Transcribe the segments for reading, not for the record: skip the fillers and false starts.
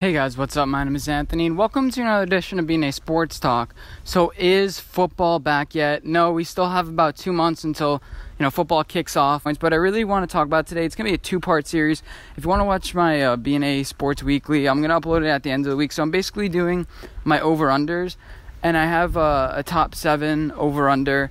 Hey guys, what's up? My name is Anthony, and welcome to another edition of BnA Sports Talk. So, is football back yet? No, we still have about 2 months until football kicks off. But I really want to talk about today. It's going to be a two-part series. If you want to watch my BnA Sports Weekly, I'm going to upload it at the end of the week. So I'm basically doing my over-unders, and I have a top 7 over-under.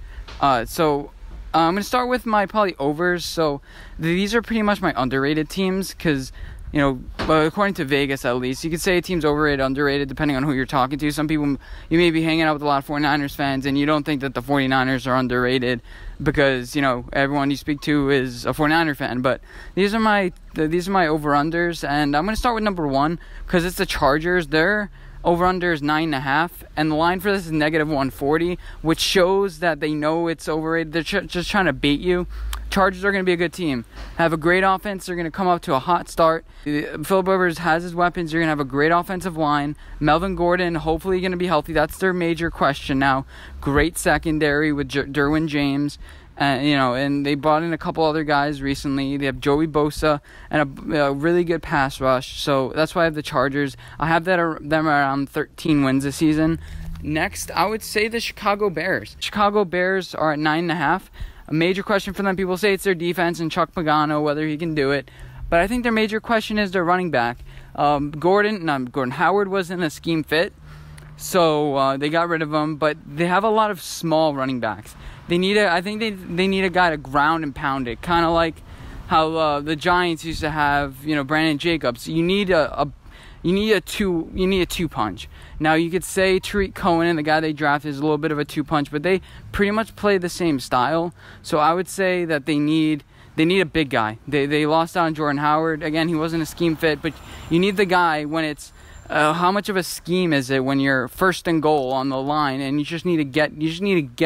So I'm going to start with my probably overs. So these are pretty much my underrated teams because according to Vegas at least, you could say a team's overrated, underrated, depending on who you're talking to. Some people, you may be hanging out with a lot of 49ers fans, and you don't think that the 49ers are underrated because, everyone you speak to is a 49er fan. But these are my over-unders, and I'm going to start with number 1 because it's the Chargers. Their over-under is 9.5, and the line for this is -140, which shows that they know it's overrated. They're just trying to bait you. Chargers are going to be a good team. Have a great offense. They're going to come up to a hot start. Philip Rivers has his weapons. You're going to have a great offensive line. Melvin Gordon, hopefully going to be healthy. That's their major question now. Great secondary with Derwin James. And they brought in a couple other guys recently. They have Joey Bosa and a really good pass rush. So that's why I have the Chargers. I have them around 13 wins this season. Next, I would say the Chicago Bears. Chicago Bears are at 9.5. A major question for them, people say it's their defense and Chuck Pagano, whether he can do it. But I think their major question is their running back. Gordon Howard wasn't a scheme fit, so they got rid of him. But they have a lot of small running backs. They need a guy to ground and pound it, kind of like how the Giants used to have, Brandon Jacobs. You need a two punch. Now you could say Tariq Cohen and the guy they drafted is a little bit of a two punch, but they pretty much play the same style. So I would say that they need a big guy. They lost out on Jordan Howard. Again, he wasn't a scheme fit, but you need the guy when it's how much of a scheme is it when you're first and goal on the line and you just need to get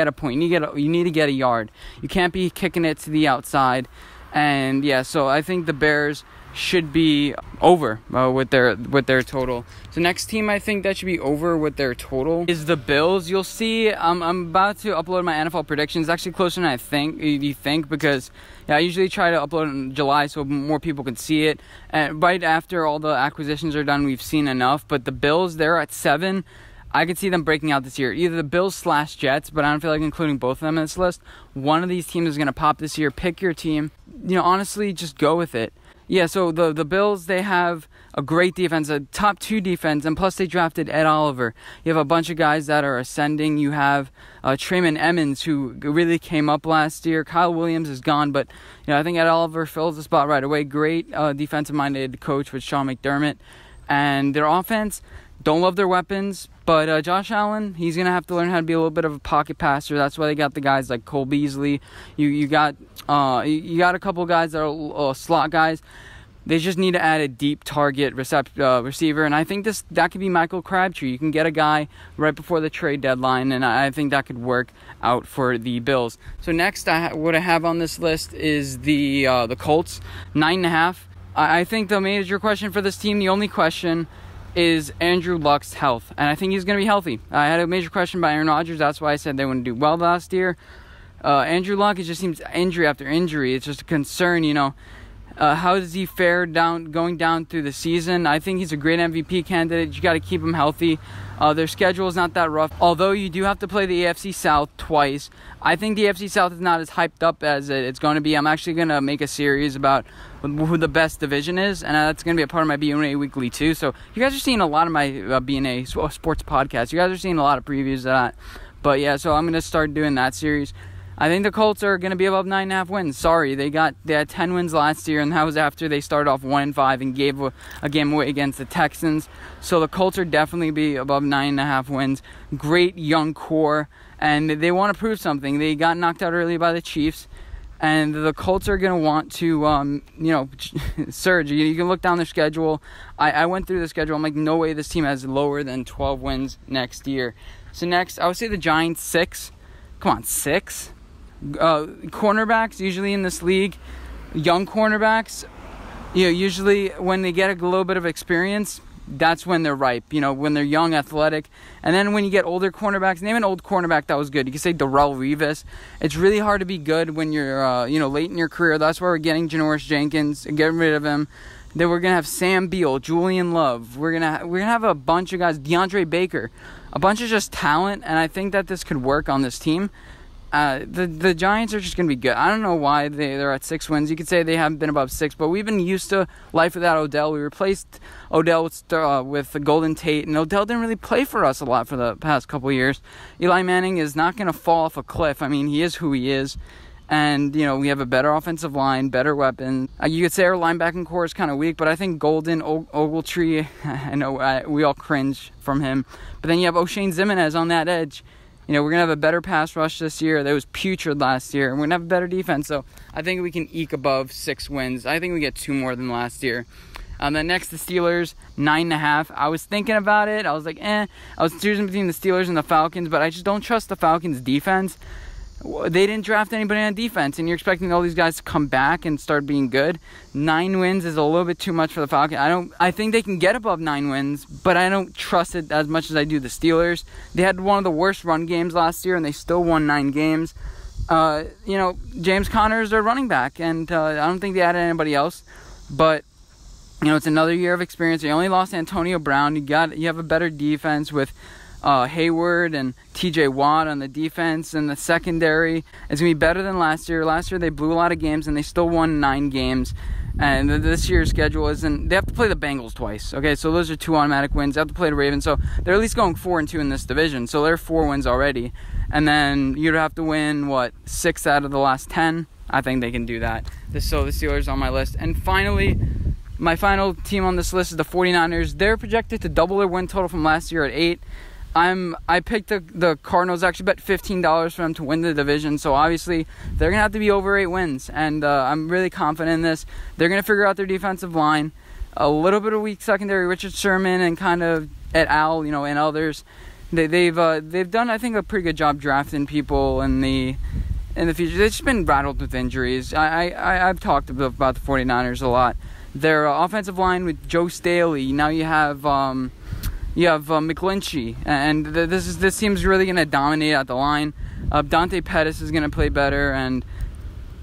a point. You need to get a yard. You can't be kicking it to the outside. And yeah, so I think the Bears should be over with their total. So next team I think that should be over with their total is the Bills. You'll see I'm about to upload my NFL predictions. Actually closer than you think because I usually try to upload in July so more people can see it. And right after all the acquisitions are done, we've seen enough. But the Bills, they're at 7. I could see them breaking out this year. Either the Bills/Jets, but I don't feel like including both of them in this list. One of these teams is going to pop this year. Pick your team. Honestly, just go with it. Yeah, so the Bills, they have a great defense, a top 2 defense, and plus they drafted Ed Oliver. You have a bunch of guys that are ascending. You have Trayman Emmons, who really came up last year. Kyle Williams is gone, but I think Ed Oliver fills the spot right away. Great defensive-minded coach with Sean McDermott. And their offense, don't love their weapons, but Josh Allen, he's going to have to learn how to be a little bit of a pocket passer. That's why they got the guys like Cole Beasley. You got a couple guys that are slot guys. They just need to add a deep target receiver, and I think that could be Michael Crabtree. You can get a guy right before the trade deadline, and I think that could work out for the Bills. So next, what I have on this list is the Colts, 9.5. I think the major question for this team, the only question, is Andrew Luck's health, and I think he's going to be healthy. I had a major question by Aaron Rodgers. That's why I said they wouldn't do well last year. Andrew Luck, it just seems injury after injury. It's just a concern, How does he fare going down through the season? I think he's a great MVP candidate. You got to keep him healthy. Their schedule is not that rough. Although you do have to play the AFC South twice. I think the AFC South is not as hyped up as it's going to be. I'm actually going to make a series about who the best division is, and that's going to be a part of my BnA Weekly too. So you guys are seeing a lot of my BnA Sports Podcast. You guys are seeing a lot of previews of that. But yeah, so I'm going to start doing that series. I think the Colts are going to be above 9.5 wins. Sorry, they had 10 wins last year, and that was after they started off 1-5 and gave a game away against the Texans. So the Colts are definitely be above 9.5 wins. Great young core, and they want to prove something. They got knocked out early by the Chiefs, and the Colts are going to want to, surge. You can look down their schedule. I went through the schedule. I'm like, no way this team has lower than 12 wins next year. So next, I would say the Giants, 6. Come on, 6? Cornerbacks usually in this league, young cornerbacks, usually when they get a little bit of experience, that's when they're ripe, when they're young, athletic. And then when you get older cornerbacks, name an old cornerback that was good. You can say Darrelle Revis. It's really hard to be good when you're, late in your career. That's why we're getting Janoris Jenkins, getting rid of him. Then we're gonna have Sam Beal, Julian Love. We're gonna have a bunch of guys, DeAndre Baker, a bunch of just talent, and I think that this could work on this team. The Giants are just going to be good. I don't know why they're at 6 wins. You could say they haven't been above 6, but we've been used to life without Odell. We replaced Odell with the Golden Tate, and Odell didn't really play for us a lot for the past couple of years. Eli Manning is not going to fall off a cliff. I mean, he is who he is. And, we have a better offensive line, better weapons. You could say our linebacking core is kind of weak, but I think Golden, Ogletree, I know we all cringe from him. But then you have O'Shane Ximines on that edge. We're going to have a better pass rush this year. That was putrid last year. And we're going to have a better defense. So I think we can eke above 6 wins. I think we get 2 more than last year. Then next, the Steelers, 9.5. I was thinking about it. I was like, I was choosing between the Steelers and the Falcons, but I just don't trust the Falcons' defense. They didn't draft anybody on defense, and you're expecting all these guys to come back and start being good. 9 wins is a little bit too much for the Falcons. I think they can get above 9 wins, but I don't trust it as much as I do the Steelers. They had one of the worst run games last year, and they still won 9 games. James Conner is their running back, and I don't think they added anybody else. But it's another year of experience. They only lost Antonio Brown. You have a better defense with Hayward and TJ Watt on the defense, and the secondary is going to be better than last year. Last year they blew a lot of games, and they still won 9 games. And this year's schedule isn't. They have to play the Bengals twice. Okay, so those are 2 automatic wins. They have to play the Ravens, so they're at least going 4-2 in this division. So they're 4 wins already. And then you'd have to win 6 out of the last 10. I think they can do that. So the Steelers on my list. And finally, my final team on this list is the 49ers. They're projected to double their win total from last year at 8. I picked the Cardinals. Actually bet $15 for them to win the division. So obviously they're gonna have to be over 8 wins, and I'm really confident in this. They're gonna figure out their defensive line. A little bit of weak secondary, Richard Sherman and kind of et al. And others. They've done, I think, a pretty good job drafting people in the future. They've just been rattled with injuries. I've talked about the 49ers a lot. Their offensive line with Joe Staley. Now you have McGlinchey, and this team's really going to dominate at the line. Dante Pettis is going to play better, and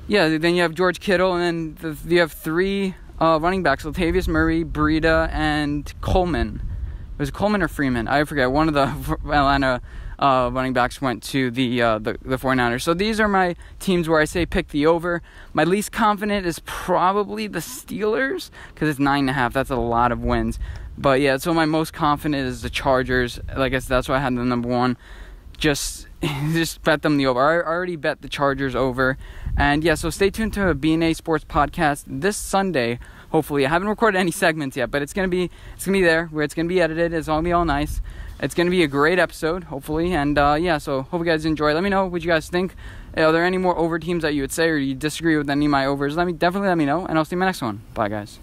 then you have George Kittle, and then you have 3 running backs: Latavius Murray, Breida, and Coleman. Was it Coleman or Freeman? I forget. One of the Atlanta running backs went to the 49ers. So these are my teams where I say pick the over. My least confident is probably the Steelers because it's 9.5. That's a lot of wins. But so my most confident is the Chargers. Like I said, that's why I had them number 1. Just bet them the over. I already bet the Chargers over. And so stay tuned to a BnA Sports Podcast this Sunday. Hopefully, I haven't recorded any segments yet, but it's gonna be there where it's gonna be edited. It's gonna be all nice. It's gonna be a great episode, hopefully. And so hope you guys enjoy. Let me know what you guys think. Are there any more over teams that you would say, or do you disagree with any of my overs? Definitely let me know, and I'll see you in my next one. Bye, guys.